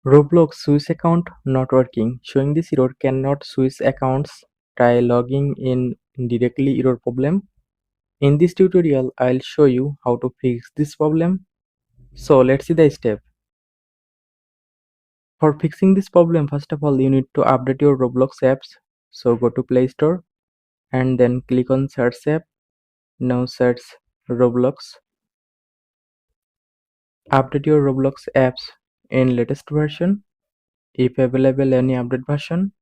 Roblox Swiss account not working. Showing this error cannot switch accounts. Try logging in directly error problem. In this tutorial, I'll show you how to fix this problem. So let's see the step. For fixing this problem, first of all, you need to update your Roblox apps. So go to Play Store and then click on Search app. Now search Roblox. Update your Roblox apps in latest version, if available any update version.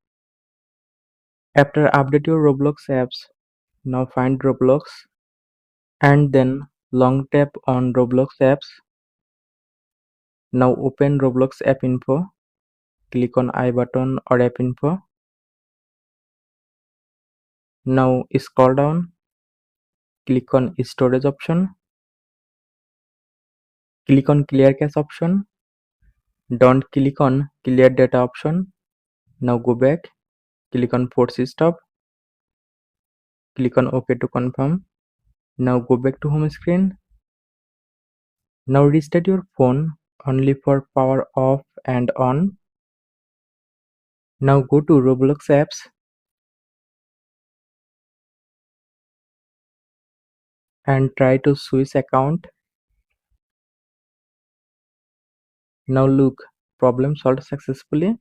After update your Roblox apps, now find Roblox and then long tap on Roblox apps. Now open Roblox app info. Click on I button or app info. Now scroll down. Click on storage option. Click on clear cache option. Don't click on clear data option. Now go back. Click on force stop. Click on OK to confirm. Now go back to home screen. Now restart your phone only for power off and on. Now go to Roblox apps and try to switch account. Now look, problem solved successfully.